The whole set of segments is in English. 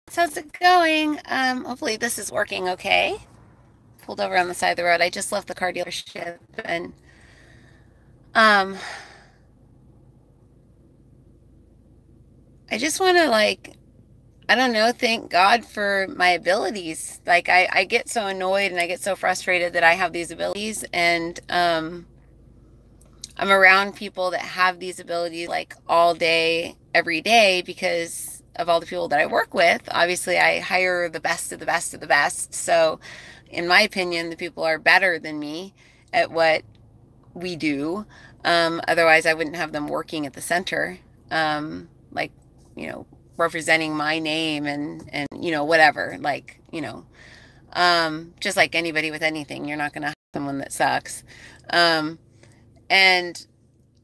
So how's it going? Hopefully this is working okay. Pulled over on the side of the road. I just left the car dealership and um I just want to I don't know, thank God for my abilities. I get so annoyed and I get so frustrated that I have these abilities and I'm around people that have these abilities like all day, every day because of all the people that I work with. Obviously, I hire the best of the best of the best. So, in my opinion, the people are better than me at what we do. Otherwise, I wouldn't have them working at the center, like, you know, representing my name and whatever. Just like anybody with anything, you're not going to have someone that sucks. Um, and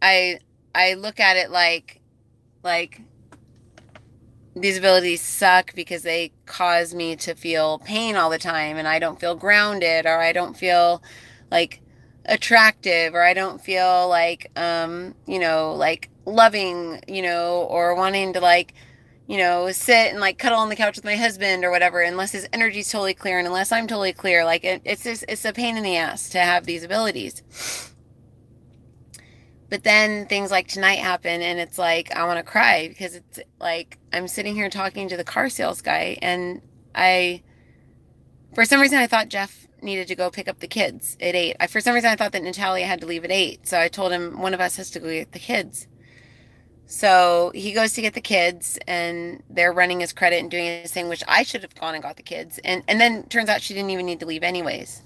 I I look at it like these abilities suck because they cause me to feel pain all the time and I don't feel grounded or I don't feel like attractive or I don't feel like loving, or wanting to sit and like cuddle on the couch with my husband or whatever unless his energy's totally clear and unless I'm totally clear. It's a pain in the ass to have these abilities. But then things like tonight happen and it's like I want to cry because it's like I'm sitting here talking to the car sales guy and I for some reason I thought Jeff needed to go pick up the kids at 8. For some reason I thought that Natalia had to leave at 8. So I told him one of us has to go get the kids. So he goes to get the kids and they're running his credit and doing his thing, which I should have gone and got the kids. And then turns out she didn't even need to leave anyways.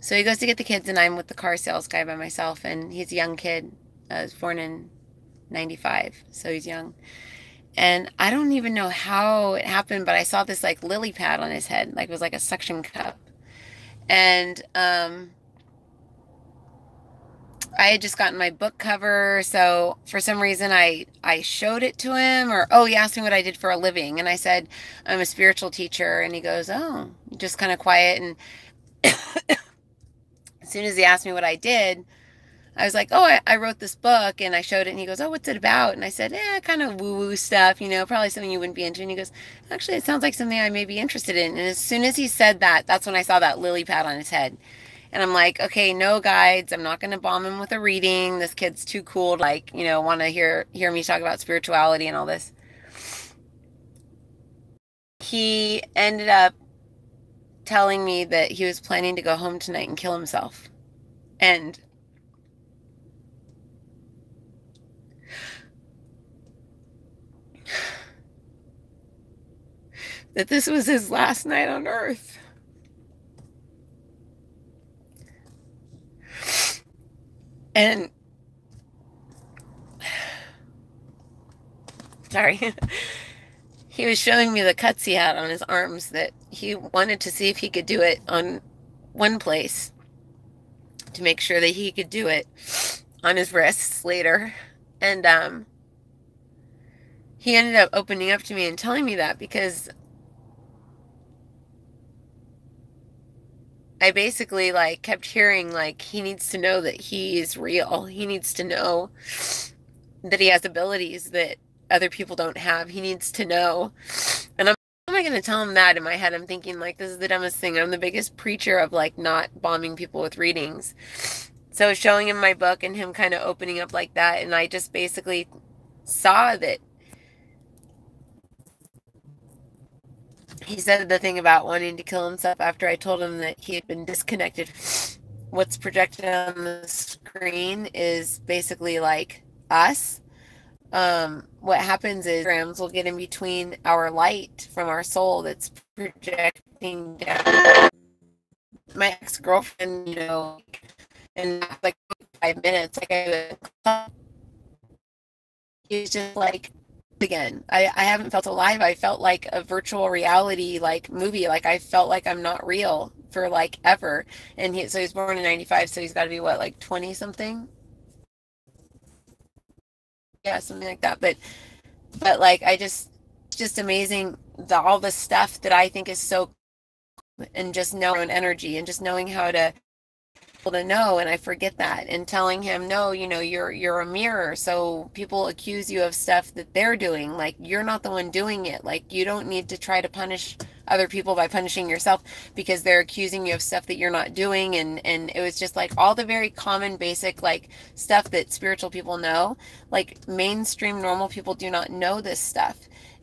So he goes to get the kids, and I'm with the car sales guy by myself, and he's a young kid. Was born in 95, so he's young. And I don't even know how it happened, but I saw this like lily pad on his head, like it was like a suction cup. And I had just gotten my book cover, so for some reason I showed it to him, or he asked me what I did for a living, and I said I'm a spiritual teacher, and he goes, "Oh," just kind of quiet. And as soon as he asked me what I did, I was like, "Oh, I wrote this book," and I showed it, and he goes, "Oh, what's it about?" And I said, kind of woo-woo stuff, probably something you wouldn't be into. And he goes, "Actually, it sounds like something I may be interested in." And as soon as he said that, that's when I saw that lily pad on his head. And I'm like, okay, no guides. I'm not going to bomb him with a reading. This kid's too cool to want to hear me talk about spirituality and all this. He ended up telling me that he was planning to go home tonight and kill himself. And that this was his last night on earth. And sorry. He was showing me the cuts he had on his arms that he wanted to see if he could do it on one place to make sure that he could do it on his wrists later. And he ended up opening up to me and telling me that because I basically kept hearing he needs to know that he is real. He needs to know that he has abilities that other people don't have. He needs to know. And I'm how am I going to tell him that? In my head I'm thinking this is the dumbest thing. I'm the biggest preacher of not bombing people with readings. So showing him my book and him kind of opening up like that, and I just basically saw that he said the thing about wanting to kill himself after I told him that he had been disconnected. What's projected on the screen is basically us. What happens is holograms will get in between our light from our soul that's projecting down. My ex-girlfriend, in 5 minutes, he's just again. I haven't felt alive. I felt like a virtual reality movie. I felt like I'm not real for ever. And so he was born in 95, so he's got to be what, 20 something? Yeah, something like that. But I just amazing all the stuff that I think is so, and just knowing energy and just knowing how to to know, and I forget that, and telling him, no, you're a mirror, so people accuse you of stuff that they're doing, like you're not the one doing it, like you don't need to try to punish other people by punishing yourself because they're accusing you of stuff that you're not doing. And it was just like all the very common basic like stuff that spiritual people know, like mainstream normal people do not know this stuff.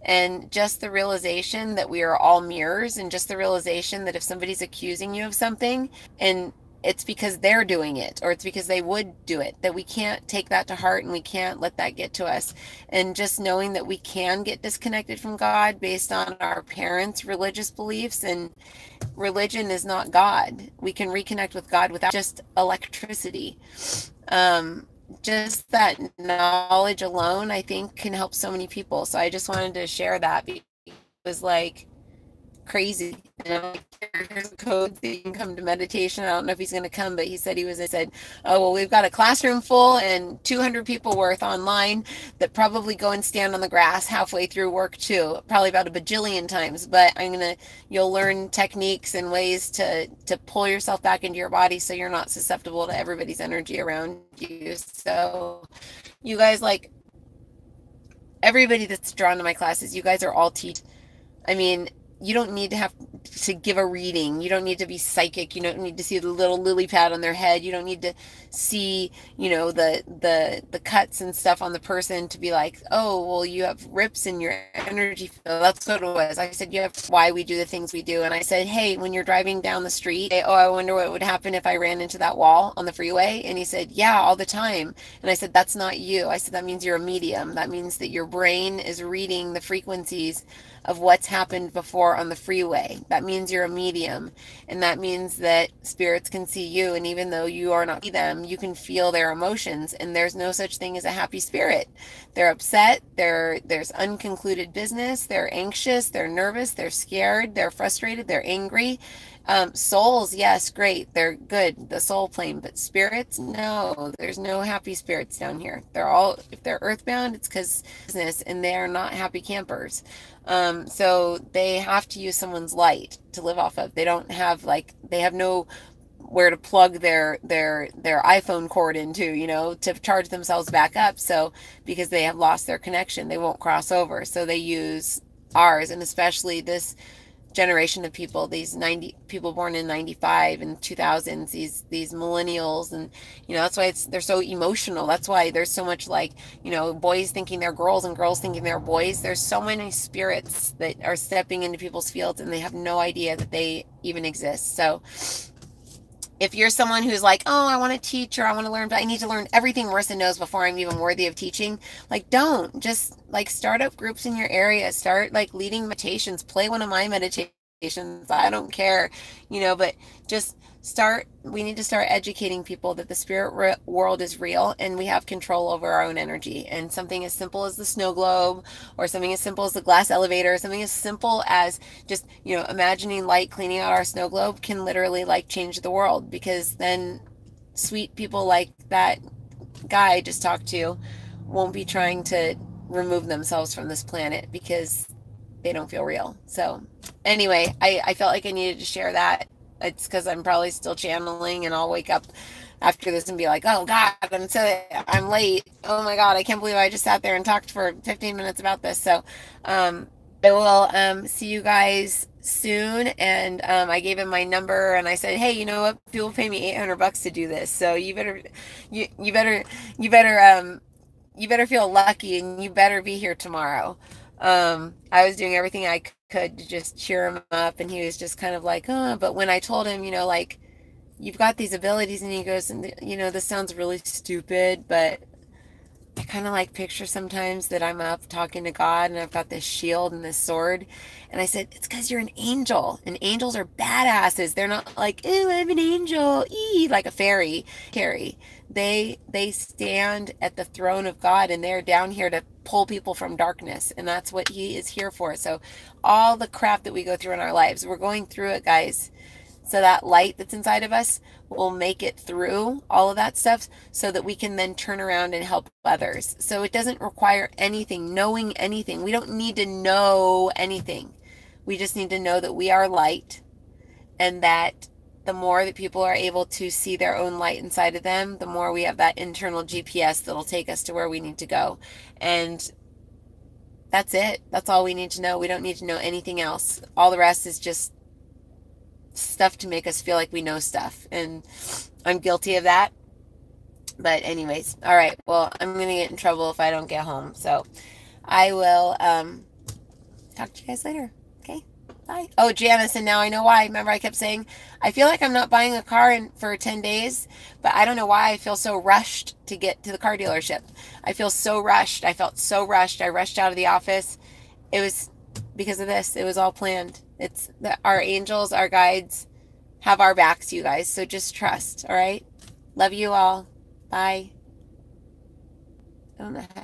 And just the realization that we are all mirrors, and just the realization that if somebody's accusing you of something and it's because they're doing it, or it's because they would do it, that we can't take that to heart and we can't let that get to us. And just knowing that we can get disconnected from God based on our parents' religious beliefs, and religion is not God. We can reconnect with God without just electricity. Just that knowledge alone, I think, can help so many people. So I just wanted to share that because it was like crazy. And I'm like, here's a code so you can come to meditation. I don't know if he's going to come, but he said I said, oh, well, we've got a classroom full and 200 people worth online that probably go and stand on the grass halfway through work too, probably about a bajillion times. But you'll learn techniques and ways to pull yourself back into your body so you're not susceptible to everybody's energy around you. So you guys, like everybody that's drawn to my classes, you guys are all teach. I mean, you don't need to have to give a reading. You don't need to be psychic. You don't need to see the little lily pad on their head. You don't need to see, the cuts and stuff on the person to be like, oh, well, you have rips in your energy field. That's what it was. I said, you have why we do the things we do. And I said, hey, when you're driving down the street, oh, I wonder what would happen if I ran into that wall on the freeway. And he said, yeah, all the time. And I said, that's not you. I said, that means you're a medium. That means that your brain is reading the frequencies of what's happened before on the freeway. That means you're a medium, and that means that spirits can see you, and even though you are not see them, you can feel their emotions, and there's no such thing as a happy spirit. They're upset, there's unconcluded business, they're anxious, they're nervous, they're scared, they're frustrated, they're angry. Souls, yes, great, they're good, the soul plane, but spirits, no, there's no happy spirits down here. If they're earthbound, it's because business, and they are not happy campers. So they have to use someone's light to live off of. They don't have they have no where to plug their iPhone cord into, to charge themselves back up. So because they have lost their connection, they won't cross over. So they use ours, and especially this generation of people, these 90 people born in 95 and 2000s, these millennials, and that's why they're so emotional. That's why there's so much boys thinking they're girls and girls thinking they're boys. There's so many spirits that are stepping into people's fields and they have no idea that they even exist. So if you're someone who's like, oh, I want to teach, or I want to learn, but I need to learn everything Marissa knows before I'm even worthy of teaching, don't just start up groups in your area, start leading meditations, play one of my meditations. I don't care, but just we need to start educating people that the spirit world is real and we have control over our own energy. And something as simple as the snow globe, or something as simple as the glass elevator, something as simple as just, imagining light cleaning out our snow globe can literally change the world, because then sweet people like that guy I just talked to won't be trying to remove themselves from this planet because they don't feel real. So anyway, I felt like I needed to share that. It's because I'm probably still channeling, and I'll wake up after this and be like, oh God, I'm late. Oh my God, I can't believe I just sat there and talked for 15 minutes about this. So I will see you guys soon. And I gave him my number, and I said, hey, you know what? People pay me $800 to do this, so you better feel lucky, and you better be here tomorrow. I was doing everything I could to just cheer him up, and he was just kind of like, oh. But when I told him, you've got these abilities, and he goes, and this sounds really stupid, but I kind of picture sometimes that I'm up talking to God, and I've got this shield and this sword. And I said, it's because you're an angel, and angels are badasses. They're not like, oh, I'm an angel, like a fairy. They stand at the throne of God, and they're down here to pull people from darkness, and that's what he is here for. So all the crap that we go through in our lives, we're going through it, guys, so that light that's inside of us will make it through all of that stuff, so that we can then turn around and help others. So it doesn't require knowing anything. We don't need to know anything. We just need to know that we are light, and that the more that people are able to see their own light inside of them, the more we have that internal GPS that'll take us to where we need to go. And that's it. That's all we need to know. We don't need to know anything else. All the rest is just stuff to make us feel like we know stuff. And I'm guilty of that. But anyways, all right. Well, I'm going to get in trouble if I don't get home. So I will talk to you guys later. Okay? Bye. Oh, Janice, and now I know why. Remember I kept saying, I feel like I'm not buying a car for 10 days, but I don't know why I feel so rushed to get to the car dealership. I feel so rushed. I felt so rushed. I rushed out of the office. It was because of this. It was all planned. It's our angels, our guides have our backs, you guys. So just trust, all right? Love you all. Bye. I don't know how